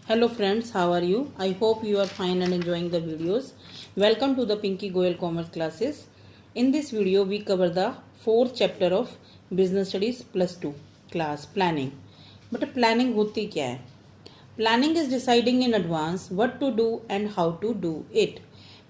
Hello friends, how are you? I hope you are fine and enjoying the videos. Welcome to the Pinky Goyal Commerce classes. In this video, we cover the fourth chapter of Business Studies Plus 2 class Planning. But planning होती क्या है? Planning is deciding in advance what to do and how to do it.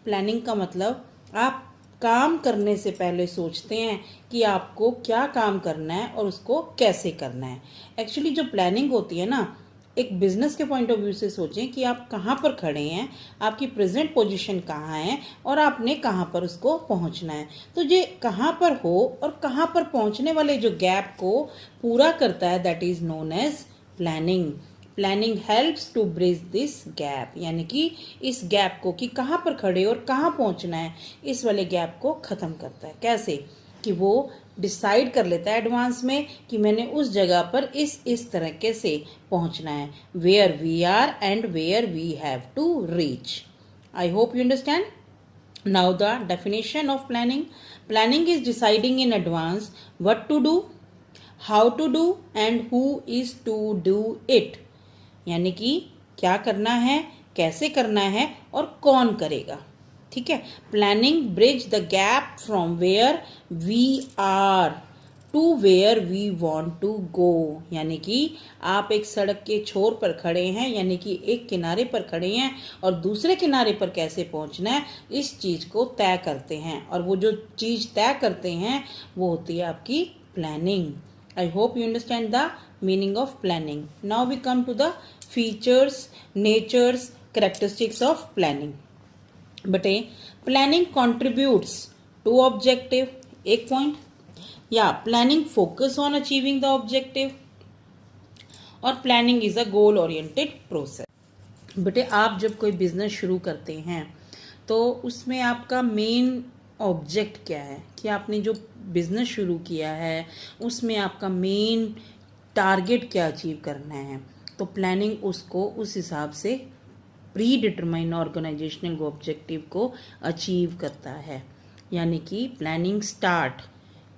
Planning का मतलब आप काम करने से पहले सोचते हैं कि आपको क्या काम करना है और उसको कैसे करना है. एक्चुअली जो प्लानिंग होती है ना, एक बिजनेस के पॉइंट ऑफ व्यू से सोचें कि आप कहाँ पर खड़े हैं, आपकी प्रेजेंट पोजीशन कहाँ है और आपने कहाँ पर उसको पहुँचना है. तो ये कहाँ पर हो और कहाँ पर पहुँचने वाले जो गैप को पूरा करता है, that is known as planning. Planning helps to bridge this gap, यानी कि इस गैप को कि कहाँ पर खड़े और कहाँ पहुँचना है, इस वाले गैप को ख़त्म करता है. कैसे कि वो डिसाइड कर लेता है एडवांस में कि मैंने उस जगह पर इस तरीके से पहुंचना है. Where we are and where we have to reach. I hope you understand. Now the definition of planning. Planning is deciding in advance what to do, how to do and who is to do it. यानी कि क्या करना है, कैसे करना है और कौन करेगा. ठीक है. Planning bridge the gap from where we are to where we want to go. यानी कि आप एक सड़क के छोर पर खड़े हैं, यानी कि एक किनारे पर खड़े हैं और दूसरे किनारे पर कैसे पहुंचना है इस चीज को तय करते हैं. और वो जो चीज तय करते हैं वो होती है आपकी planning. I hope you understand the meaning of planning. Now we come to the features, natures, characteristics of planning. बटे प्लानिंग कॉन्ट्रीब्यूट्स टू ऑब्जेक्टिव, एक पॉइंट. या planning focus on achieving the objective. और planning is a goal oriented process. बटे आप जब कोई business शुरू करते हैं तो उसमें आपका मेन ऑब्जेक्ट क्या है कि आपने जो बिजनेस शुरू किया है उसमें आपका मेन टारगेट क्या अचीव करना है. तो प्लानिंग उसको उस हिसाब से प्री डिटरमाइन ऑर्गेनाइजेशनल ऑब्जेक्टिव को अचीव करता है. यानी कि प्लानिंग स्टार्ट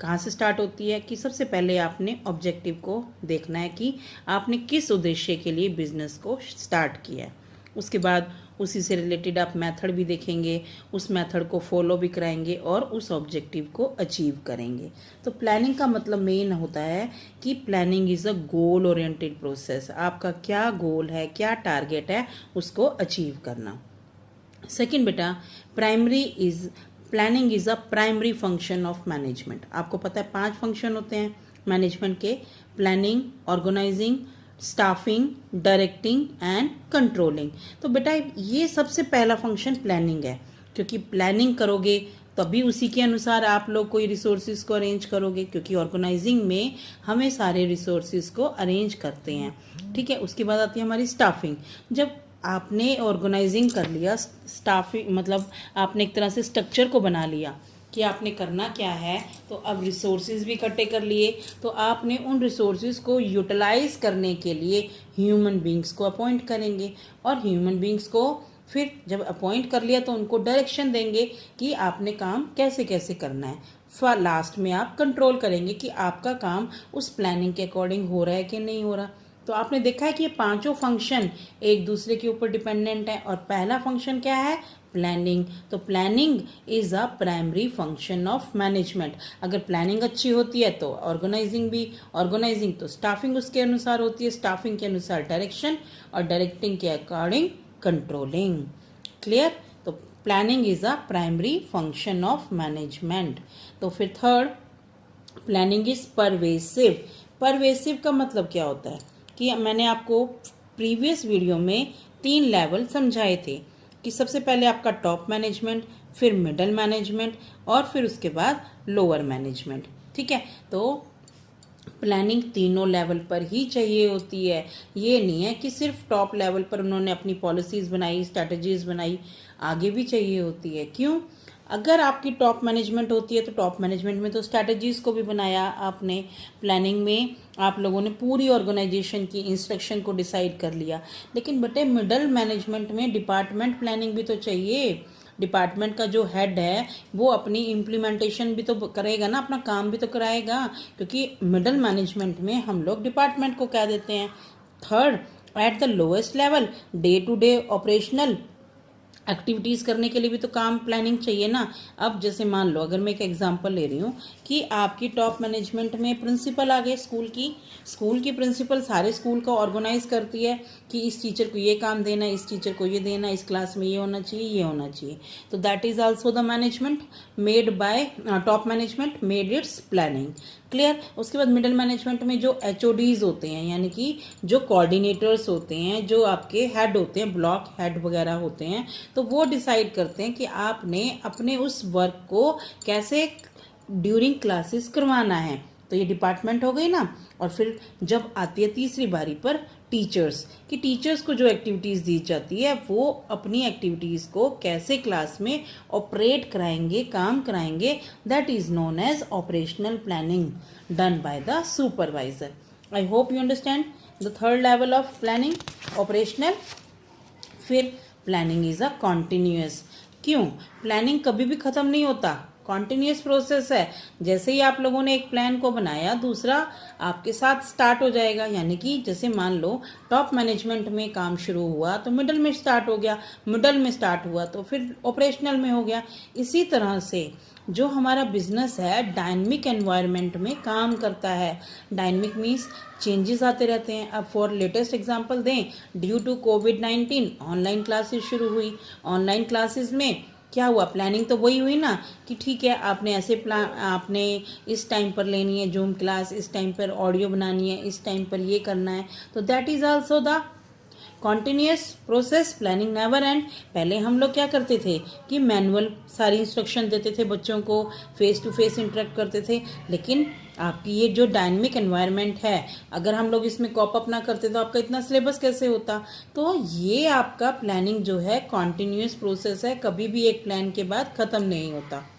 कहाँ से स्टार्ट होती है कि सबसे पहले आपने ऑब्जेक्टिव को देखना है कि आपने किस उद्देश्य के लिए बिजनेस को स्टार्ट किया है. उसके बाद उसी से रिलेटेड आप मेथड भी देखेंगे, उस मेथड को फॉलो भी कराएंगे और उस ऑब्जेक्टिव को अचीव करेंगे. तो प्लानिंग का मतलब मेन होता है कि planning is a goal oriented process. आपका क्या गोल है, क्या टारगेट है, उसको अचीव करना. सेकंड बेटा, planning is a primary function of management. आपको पता है 5 फंक्शन होते हैं मैनेजमेंट के: planning, organising, staffing, directing and controlling. तो बेटा ये सबसे पहला फंक्शन प्लानिंग है, क्योंकि प्लानिंग करोगे तभी उसी के अनुसार आप लोग कोई रिसोर्सेज को अरेंज करोगे, क्योंकि ऑर्गेनाइजिंग में हमें सारे रिसोर्सेज को अरेंज करते हैं. ठीक है. उसके बाद आती है हमारी स्टाफिंग. जब आपने ऑर्गेनाइजिंग कर लिया, स्टाफिंग मतलब आपने एक तरह से स्ट्रक्चर को बना लिया कि आपने करना क्या है, तो अब रिसोर्सेज भी इकट्ठे कर लिए, तो आपने उन रिसोर्सेज को यूटिलाइज करने के लिए ह्यूमन बींग्स को अपॉइंट करेंगे. और ह्यूमन बींग्स को फिर जब अपॉइंट कर लिया तो उनको डायरेक्शन देंगे कि आपने काम कैसे कैसे करना है. फिर लास्ट में आप कंट्रोल करेंगे कि आपका काम उस प्लानिंग के अकॉर्डिंग हो रहा है कि नहीं हो रहा. तो आपने देखा है कि ये पांचों फंक्शन एक दूसरे के ऊपर डिपेंडेंट है. और पहला फंक्शन क्या है? प्लानिंग. तो planning is a primary function of management. अगर प्लानिंग अच्छी होती है तो ऑर्गेनाइजिंग भी, ऑर्गेनाइजिंग तो स्टाफिंग उसके अनुसार होती है, स्टाफिंग के अनुसार डायरेक्शन और डायरेक्टिंग के अकॉर्डिंग कंट्रोलिंग. क्लियर. तो planning is a primary function of management. तो फिर third, planning is pervasive. Pervasive का मतलब क्या होता है कि मैंने आपको प्रीवियस वीडियो में 3 लेवल समझाए थे कि सबसे पहले आपका टॉप मैनेजमेंट, फिर मिडल मैनेजमेंट और फिर उसके बाद लोअर मैनेजमेंट. ठीक है. तो प्लानिंग तीनों लेवल पर ही चाहिए होती है. ये नहीं है कि सिर्फ टॉप लेवल पर उन्होंने अपनी पॉलिसीज बनाई, स्ट्रैटेजीज बनाई, आगे भी चाहिए होती है. क्यों? अगर आपकी टॉप मैनेजमेंट होती है तो टॉप मैनेजमेंट में तो स्ट्रैटेजीज को भी बनाया आपने. प्लानिंग में आप लोगों ने पूरी ऑर्गेनाइजेशन की इंस्ट्रक्शन को डिसाइड कर लिया. लेकिन बेटे मिडल मैनेजमेंट में डिपार्टमेंट प्लानिंग भी तो चाहिए. डिपार्टमेंट का जो हेड है वो अपनी इम्प्लीमेंटेशन भी तो करेगा ना, अपना काम भी तो कराएगा, क्योंकि मिडल मैनेजमेंट में हम लोग डिपार्टमेंट को कह देते हैं. Third, at the lowest level day to day operational activities करने के लिए भी तो काम प्लानिंग चाहिए ना। अब जैसे मान लो, अगर मैं एक एग्जांपल ले रही हूँ कि आपकी टॉप मैनेजमेंट में प्रिंसिपल आ गए, स्कूल की प्रिंसिपल सारे स्कूल को ऑर्गेनाइज करती है कि इस टीचर को ये काम देना, इस टीचर को ये देना, इस क्लास में ये होना चाहिए, ये होना चाहिए। तो that is also the management made by top management made it's planning. Clear. उसके बाद मिडिल मैनेजमेंट में जो HODs होते हैं, यानी कि जो कोऑर्डिनेटर्स होते हैं, जो आपके हेड होते हैं, ब्लॉक हेड वगैरह होते हैं, तो वो डिसाइड करते हैं कि आपने अपने उस वर्क को कैसे ड्यूरिंग क्लासेस करवाना है। तो ये डिपार्टमेंट हो गई ना। और फिर जब आती है तीसरी बारी पर टीचर्स को जो एक्टिविटीज़ दी जाती है, वो अपनी एक्टिविटीज़ को कैसे क्लास में ऑपरेट कराएंगे, काम कराएंगे, that is known as operational planning done by the supervisor. I hope you understand the third level of planning, operational. फिर प्लानिंग इज अ कॉन्टिन्यूअस। क्यों? प्लानिंग कभी भी खत्म नहीं होता, कॉन्टिन्यूस प्रोसेस है। जैसे ही आप लोगों ने एक प्लान को बनाया, दूसरा आपके साथ स्टार्ट हो जाएगा। यानी कि जैसे मान लो टॉप मैनेजमेंट में काम शुरू हुआ तो मिडल में स्टार्ट हो गया, मिडल में स्टार्ट हुआ तो फिर ऑपरेशनल में हो गया। इसी तरह से जो हमारा बिजनेस है डायनेमिक एनवायरनमेंट में काम करता है। डायनेमिक मीन्स चेंजेस आते रहते हैं। अब फॉर लेटेस्ट एग्जांपल दें, ड्यू टू कोविड-19 ऑनलाइन क्लासेस शुरू हुई। ऑनलाइन क्लासेस में क्या हुआ? प्लानिंग तो वही हुई ना कि ठीक है, आपने ऐसे प्लान, आपने इस टाइम पर लेनी है जूम क्लास, इस टाइम पर ऑडियो बनानी है, इस टाइम पर ये करना है। तो that is also the continuous process, planning never and. पहले हम लोग क्या करते थे कि मैनुअल सारी इंस्ट्रक्शन देते थे बच्चों को, फेस टू फेस इंटरेक्ट करते थे। लेकिन आपकी ये जो डायनेमिक एनवायरनमेंट है, अगर हम लोग इसमें कॉप अप ना करते तो आपका इतना सिलेबस कैसे होता? तो ये आपका प्लानिंग जो है कॉन्टिन्यूस प्रोसेस है, कभी भी एक प्लान के बाद ख़त्म नहीं होता।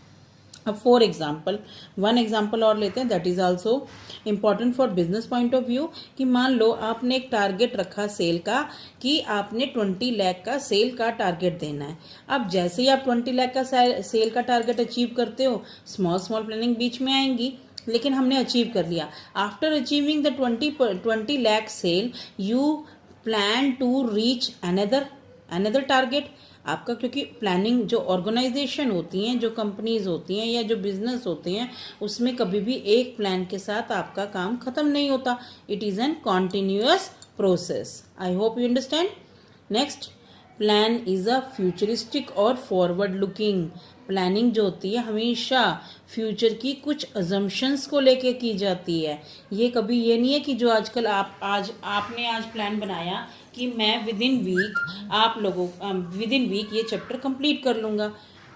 अब फॉर एग्जाम्पल, वन एग्जाम्पल और लेते हैं, that is also important for business point of view. कि मान लो आपने एक टारगेट रखा सेल का कि आपने 20 लाख का सेल का टारगेट देना है। अब जैसे ही आप 20 लाख का सेल का टारगेट अचीव करते हो, स्मॉल स्मॉल प्लानिंग बीच में आएंगी, लेकिन हमने अचीव कर लिया। After achieving the 20 lakh sale, you plan to reach another target आपका। क्योंकि प्लानिंग जो ऑर्गेनाइजेशन होती हैं, जो कंपनीज होती हैं या जो बिजनेस होते हैं, उसमें कभी भी एक प्लान के साथ आपका काम खत्म नहीं होता। It is an continuous process. I hope you understand. Next, plan is a futuristic और फॉरवर्ड लुकिंग। प्लानिंग जो होती है हमेशा फ्यूचर की कुछ अजम्पशंस को लेके की जाती है। ये कभी ये नहीं है कि जो आजकल आपने आज प्लान बनाया कि मैं विद इन वीक ये चैप्टर कंप्लीट कर लूँगा,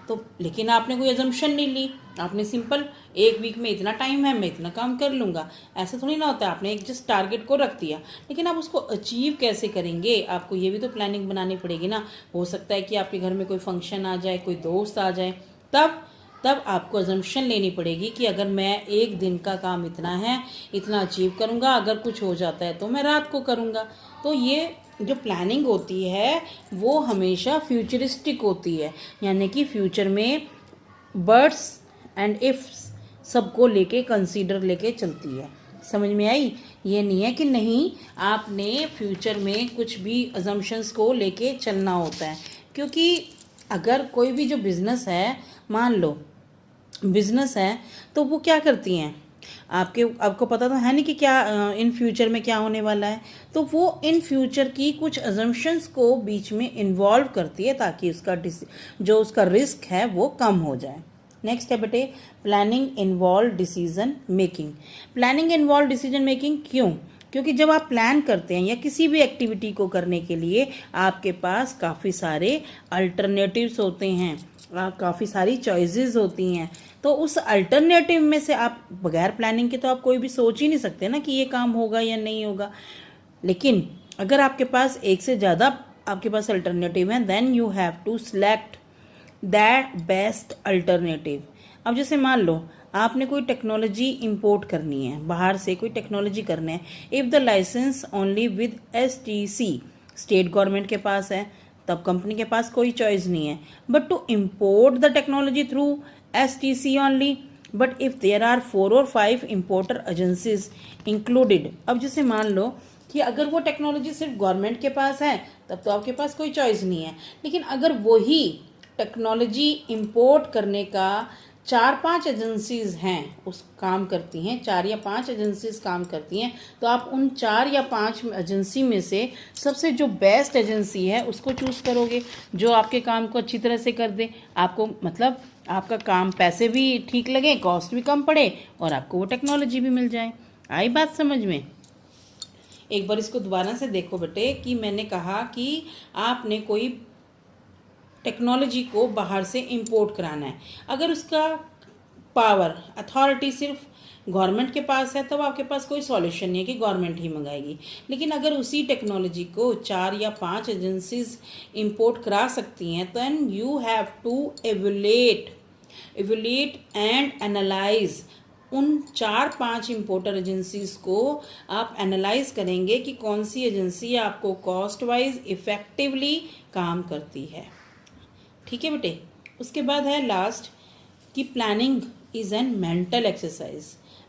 तो लेकिन आपने कोई अजम्पशन नहीं ली, आपने सिंपल एक वीक में इतना टाइम है, मैं इतना काम कर लूँगा। ऐसा थोड़ी ना होता है। आपने एक जस्ट टारगेट को रख दिया, लेकिन आप उसको अचीव कैसे करेंगे, आपको ये भी तो प्लानिंग बनानी पड़ेगी ना। हो सकता है कि आपके घर में कोई फंक्शन आ जाए, कोई दोस्त आ जाए, तब आपको अजम्पशन लेनी पड़ेगी कि अगर मैं एक दिन का काम इतना है, इतना अचीव करूँगा, अगर कुछ हो जाता है तो मैं रात को करूँगा। तो ये जो प्लानिंग होती है वो हमेशा फ्यूचरिस्टिक होती है, यानी कि फ्यूचर में बर्ड्स एंड इफ्स सबको लेके कंसीडर लेके चलती है। समझ में आई? ये नहीं है कि नहीं, आपने फ्यूचर में कुछ भी अजम्पशंस को लेके चलना होता है। क्योंकि अगर कोई भी जो बिजनेस है, मान लो बिजनेस है, तो वो क्या करती हैं, आपको पता तो है नहीं कि क्या इन फ्यूचर में क्या होने वाला है। तो वो इन फ्यूचर की कुछ अजम्पशंस को बीच में इन्वॉल्व करती है ताकि उसका रिस्क है वो कम हो जाए। नेक्स्ट है बेटे, planning involve decision making. Planning involve decision making क्यों? क्योंकि जब आप प्लान करते हैं या किसी भी एक्टिविटी को करने के लिए आपके पास काफ़ी सारे अल्टरनेटिव्स होते हैं, काफ़ी सारी चॉइसेस होती हैं। तो उस अल्टरनेटिव में से आप बगैर प्लानिंग के तो आप कोई भी सोच ही नहीं सकते ना कि ये काम होगा या नहीं होगा। लेकिन अगर आपके पास एक से ज़्यादा आपके पास अल्टरनेटिव हैं, then you have to select that best alternative. अब जैसे मान लो आपने कोई टेक्नोलॉजी इंपोर्ट करनी है, बाहर से कोई टेक्नोलॉजी करना है। If the licence only with STC state government के पास है, तब कंपनी के पास कोई चॉइस नहीं है but to import the technology through STC only. But if there are 4 or 5 importer agencies included. अब जैसे मान लो कि अगर वो टेक्नोलॉजी सिर्फ गवर्नमेंट के पास है तब तो आपके पास कोई चॉइस नहीं है, लेकिन अगर वही टेक्नोलॉजी इंपोर्ट करने का 4-5 एजेंसीज हैं, उस काम करती हैं, 4 या 5 एजेंसीज काम करती हैं, तो आप उन 4 या 5 एजेंसी में से सबसे जो बेस्ट एजेंसी है उसको चूज़ करोगे, जो आपके काम को अच्छी तरह से कर दे, आपको मतलब आपका काम पैसे भी ठीक लगे, कॉस्ट भी कम पड़े और आपको वो टेक्नोलॉजी भी मिल जाए। आई बात समझ में? एक बार इसको दोबारा से देखो बेटे कि मैंने कहा कि आपने कोई टेक्नोलॉजी को बाहर से इंपोर्ट कराना है, अगर उसका पावर अथॉरिटी सिर्फ गवर्नमेंट के पास है तब आपके पास कोई सॉल्यूशन नहीं है कि गवर्नमेंट ही मंगाएगी, लेकिन अगर उसी टेक्नोलॉजी को 4 या 5 एजेंसीज इंपोर्ट करा सकती हैं, then you have to evaluate and analyse उन 4-5 इंपोर्टर एजेंसीज को आप एनालाइज करेंगे कि कौन सी एजेंसी आपको कॉस्ट वाइज इफेक्टिवली काम करती है। ठीक है बेटे। उसके बाद है लास्ट कि planning is an mental exercise.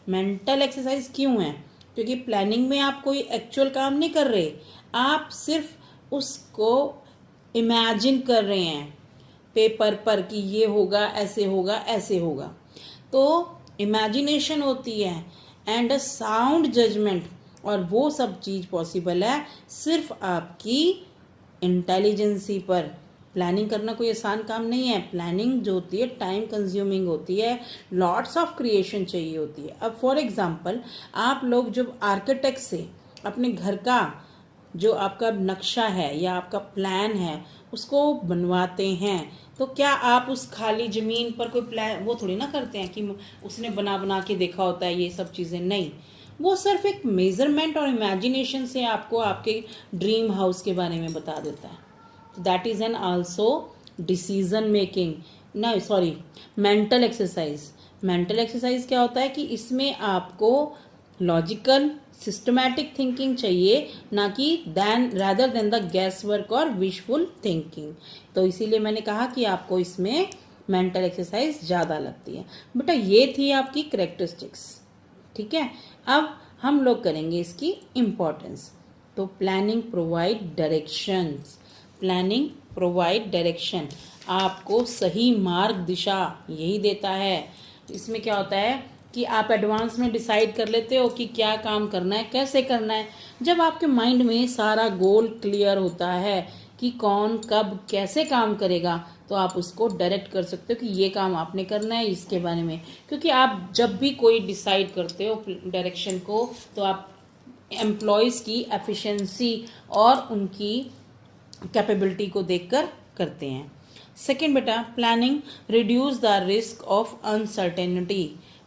Mental exercise क्यों है? क्योंकि प्लानिंग में आप कोई एक्चुअल काम नहीं कर रहे, आप सिर्फ उसको इमेजिन कर रहे हैं पेपर पर कि ये होगा, ऐसे होगा, ऐसे होगा। तो इमेजिनेशन होती है एंड अ साउंड जजमेंट, और वो सब चीज़ पॉसिबल है सिर्फ आपकी इंटेलिजेंसी पर। प्लानिंग करना कोई आसान काम नहीं है। प्लानिंग जो होती है टाइम कंज्यूमिंग होती है, लॉट्स ऑफ क्रिएशन चाहिए होती है। अब फॉर एग्जांपल आप लोग जब आर्किटेक्ट से अपने घर का जो आपका नक्शा है या आपका प्लान है उसको बनवाते हैं, तो क्या आप उस खाली ज़मीन पर कोई प्लान वो थोड़ी ना करते हैं कि उसने बना बना के देखा होता है ये सब चीज़ें। नहीं, वो सिर्फ एक मेजरमेंट और इमेजिनेशन से आपको आपके ड्रीम हाउस के बारे में बता देता है। That is an also decision making, ना sorry, mental exercise. Mental exercise क्या होता है कि इसमें आपको लॉजिकल सिस्टमैटिक थिंकिंग चाहिए, ना कि rather than the gas work और विशफुल थिंकिंग। तो इसीलिए मैंने कहा कि आपको इसमें मेंटल एक्सरसाइज ज़्यादा लगती है। बेटा ये थी आपकी कैरेक्टरिस्टिक्स। ठीक है, अब हम लोग करेंगे इसकी इम्पोर्टेंस। तो planning provide directions. Planning provide direction, आपको सही मार्ग दिशा यही देता है। इसमें क्या होता है कि आप एडवांस में डिसाइड कर लेते हो कि क्या काम करना है, कैसे करना है। जब आपके माइंड में सारा गोल क्लियर होता है कि कौन कब कैसे काम करेगा, तो आप उसको डायरेक्ट कर सकते हो कि ये काम आपने करना है इसके बारे में। क्योंकि आप जब भी कोई डिसाइड करते हो डायरेक्शन को, तो आप एम्प्लॉयज़ की एफिशिएंसी और उनकी कैपेबिलिटी को देखकर करते हैं। सेकंड बेटा, planning reduce the risk of uncertainty.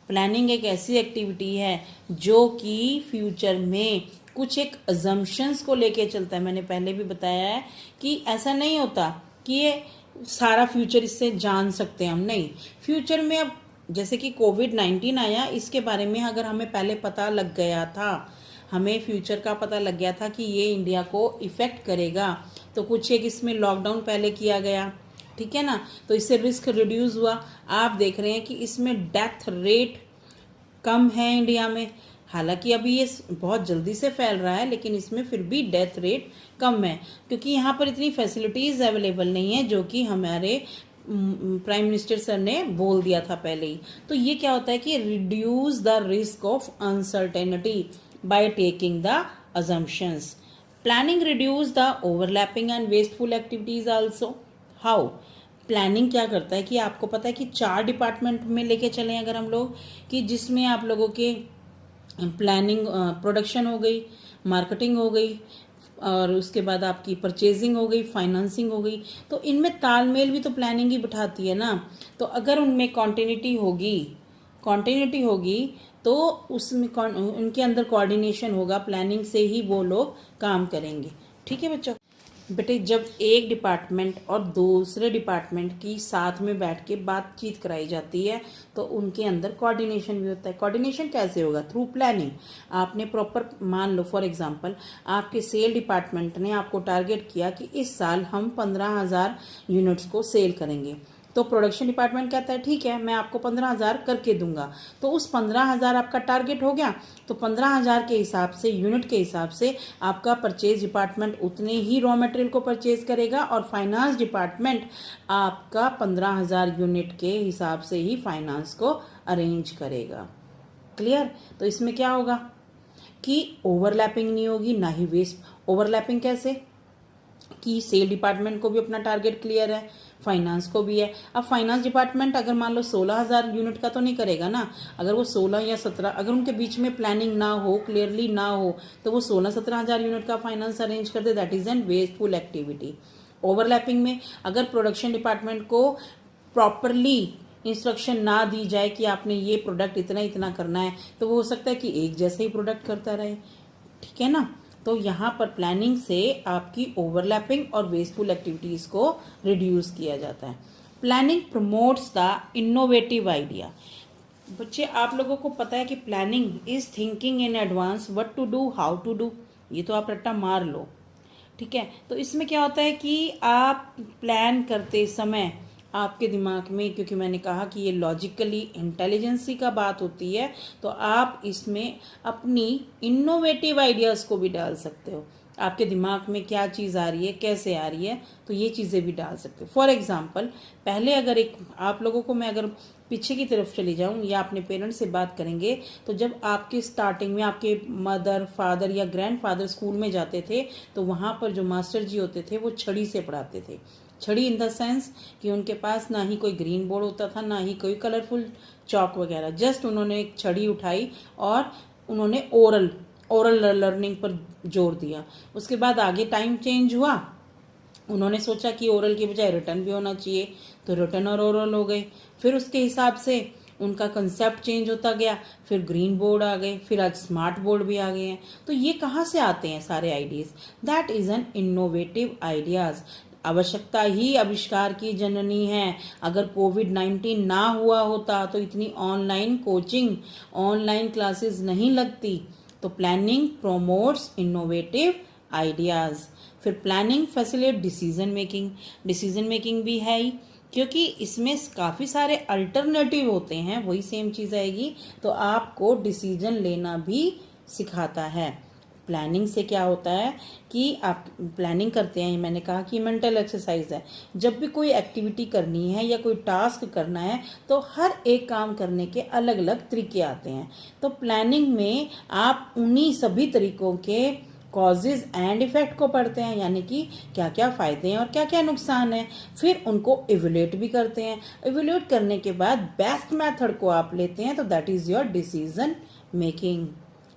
Planning एक ऐसी एक्टिविटी है जो कि फ्यूचर में कुछ एक अजम्पशंस को लेके चलता है। मैंने पहले भी बताया है कि ऐसा नहीं होता कि ये सारा फ्यूचर इससे जान सकते हैं हम, नहीं। फ्यूचर में अब जैसे कि कोविड-19 आया, इसके बारे में अगर हमें पहले पता लग गया था, हमें फ्यूचर का पता लग गया था कि ये इंडिया को इफ़ेक्ट करेगा, तो कुछ एक इसमें लॉकडाउन पहले किया गया, ठीक है ना, तो इससे रिस्क रिड्यूस हुआ। आप देख रहे हैं कि इसमें डेथ रेट कम है इंडिया में, हालांकि अभी ये बहुत जल्दी से फैल रहा है, लेकिन इसमें फिर भी डेथ रेट कम है, क्योंकि यहाँ पर इतनी फैसिलिटीज़ अवेलेबल नहीं है जो कि हमारे प्राइम मिनिस्टर सर ने बोल दिया था पहले ही। तो ये क्या होता है कि reduce the risk of uncertainty by taking the assumptions. Planning reduce the overlapping and wasteful activities also. How? Planning क्या करता है कि आपको पता है कि 4 डिपार्टमेंट में लेके चलें अगर हम लोग, कि जिसमें आप लोगों के प्लानिंग प्रोडक्शन हो गई, मार्केटिंग हो गई, और उसके बाद आपकी परचेजिंग हो गई, फाइनेंसिंग हो गई, तो इनमें तालमेल भी तो प्लानिंग ही बिठाती है ना। तो अगर उनमें कॉन्टिन्यूटी होगी तो उसमें उनके अंदर कोऑर्डिनेशन होगा, प्लानिंग से ही वो लोग काम करेंगे। ठीक है बच्चों। बेटे जब एक डिपार्टमेंट और दूसरे डिपार्टमेंट की साथ में बैठ के बातचीत कराई जाती है तो उनके अंदर कोऑर्डिनेशन भी होता है। कोऑर्डिनेशन कैसे होगा? Through planning. आपने प्रॉपर, मान लो फॉर एग्जांपल आपके सेल डिपार्टमेंट ने आपको टारगेट किया कि इस साल हम 15,000 यूनिट्स को सेल करेंगे, तो प्रोडक्शन डिपार्टमेंट कहता है ठीक है मैं आपको 15,000 करके दूंगा। तो उस 15,000 आपका टारगेट हो गया, तो 15,000 के हिसाब से, यूनिट के हिसाब से आपका परचेज डिपार्टमेंट उतने ही रॉ मटेरियल को परचेज करेगा और फाइनेंस डिपार्टमेंट आपका 15,000 यूनिट के हिसाब से ही फाइनेंस को अरेंज करेगा। क्लियर? तो इसमें क्या होगा कि ओवरलैपिंग नहीं होगी, ना ही वेस्ट। ओवरलैपिंग कैसे कि सेल डिपार्टमेंट को भी अपना टारगेट क्लियर है, फाइनेंस को भी है। अब फाइनेंस डिपार्टमेंट अगर मान लो 16,000 यूनिट का तो नहीं करेगा ना, अगर वो 16 या 17, अगर उनके बीच में प्लानिंग ना हो, क्लियरली ना हो, तो वो 16-17,000 यूनिट का फाइनेंस अरेंज कर दे, that is an wasteful activity. Overlapping में अगर प्रोडक्शन डिपार्टमेंट को प्रॉपरली इंस्ट्रक्शन ना दी जाए कि आपने ये प्रोडक्ट इतना इतना करना है, तो वो हो सकता है कि एक जैसे ही प्रोडक्ट करता रहे। ठीक है ना? तो यहाँ पर प्लानिंग से आपकी ओवरलैपिंग और वेस्टफुल एक्टिविटीज को रिड्यूस किया जाता है। Planning promotes the innovative idea. बच्चे आप लोगों को पता है कि planning is thinking in advance what to do, how to do, ये तो आप रट्टा मार लो। ठीक है? तो इसमें क्या होता है कि आप प्लान करते समय आपके दिमाग में, क्योंकि मैंने कहा कि ये लॉजिकली इंटेलिजेंसी का बात होती है, तो आप इसमें अपनी इनोवेटिव आइडियाज़ को भी डाल सकते हो। आपके दिमाग में क्या चीज़ आ रही है, कैसे आ रही है, तो ये चीज़ें भी डाल सकते हो। फॉर एग्जाम्पल, पहले अगर एक आप लोगों को मैं अगर पीछे की तरफ चली जाऊं या अपने पेरेंट्स से बात करेंगे, तो जब आपके स्टार्टिंग में आपके मदर फादर या ग्रैंडफादर स्कूल में जाते थे, तो वहाँ पर जो मास्टर जी होते थे वो छड़ी से पढ़ाते थे। छड़ी इन द सेंस कि उनके पास ना ही कोई ग्रीन बोर्ड होता था, ना ही कोई कलरफुल चौक वगैरह, जस्ट उन्होंने एक छड़ी उठाई और उन्होंने ओरल लर्निंग पर जोर दिया। उसके बाद आगे टाइम चेंज हुआ, उन्होंने सोचा कि ओरल की बजाय रिटर्न भी होना चाहिए, तो रिटर्न और ओरल हो गए। फिर उसके हिसाब से उनका कंसेप्ट चेंज होता गया, फिर ग्रीन बोर्ड आ गए, फिर आज स्मार्ट बोर्ड भी आ गए हैं। तो ये कहाँ से आते हैं सारे ideas? That is an innovative ideas. आवश्यकता ही आविष्कार की जननी है। अगर कोविड-19 ना हुआ होता तो इतनी ऑनलाइन कोचिंग, ऑनलाइन क्लासेस नहीं लगती। तो प्लानिंग प्रोमोट्स इनोवेटिव आइडियाज। फिर प्लानिंग फैसिलिटेट डिसीजन मेकिंग भी है ही, क्योंकि इसमें काफ़ी सारे अल्टरनेटिव होते हैं, वही सेम चीज़ आएगी, तो आपको डिसीजन लेना भी सिखाता है। प्लानिंग से क्या होता है कि आप प्लानिंग करते हैं, मैंने कहा कि मेंटल एक्सरसाइज है। जब भी कोई एक्टिविटी करनी है या कोई टास्क करना है, तो हर एक काम करने के अलग अलग तरीके आते हैं। तो प्लानिंग में आप उन्हीं सभी तरीकों के कॉजेज एंड इफेक्ट को पढ़ते हैं, यानी कि क्या क्या फ़ायदे हैं और क्या क्या नुकसान है। फिर उनको इवेल्यूएट भी करते हैं। इवेल्यूएट करने के बाद बेस्ट मेथड को आप लेते हैं, तो that is your decision making.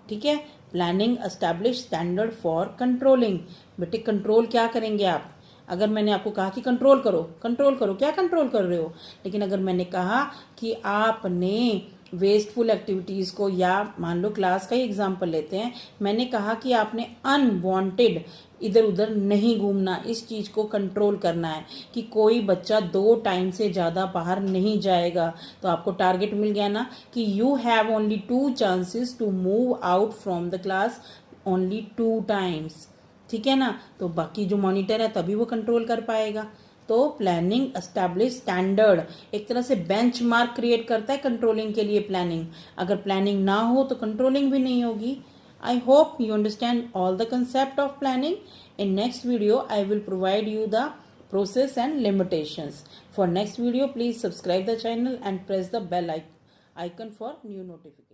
ठीक है? Planning establish standard for controlling. बेटे कंट्रोल क्या करेंगे आप? अगर मैंने आपको कहा कि कंट्रोल करो, क्या कंट्रोल कर रहे हो? लेकिन अगर मैंने कहा कि आपने वेस्टफुल एक्टिविटीज़ को, या मान लो क्लास का ही एग्जाम्पल लेते हैं, मैंने कहा कि आपने अनवांटेड इधर उधर नहीं घूमना, इस चीज़ को कंट्रोल करना है कि कोई बच्चा 2 टाइम से ज़्यादा बाहर नहीं जाएगा। तो आपको टारगेट मिल गया ना कि you have only 2 chances to move out from the class, only 2 times. ठीक है ना? तो बाकी जो मॉनिटर है तभी वो कंट्रोल कर पाएगा। तो प्लानिंग एस्टैब्लिश स्टैंडर्ड, एक तरह से बेंचमार्क क्रिएट करता है कंट्रोलिंग के लिए प्लानिंग। अगर प्लानिंग ना हो तो कंट्रोलिंग भी नहीं होगी। I hope you understand all the concept of planning. In next video, I will provide you the process and limitations. For next video, please subscribe the channel and press the bell icon for new notifications.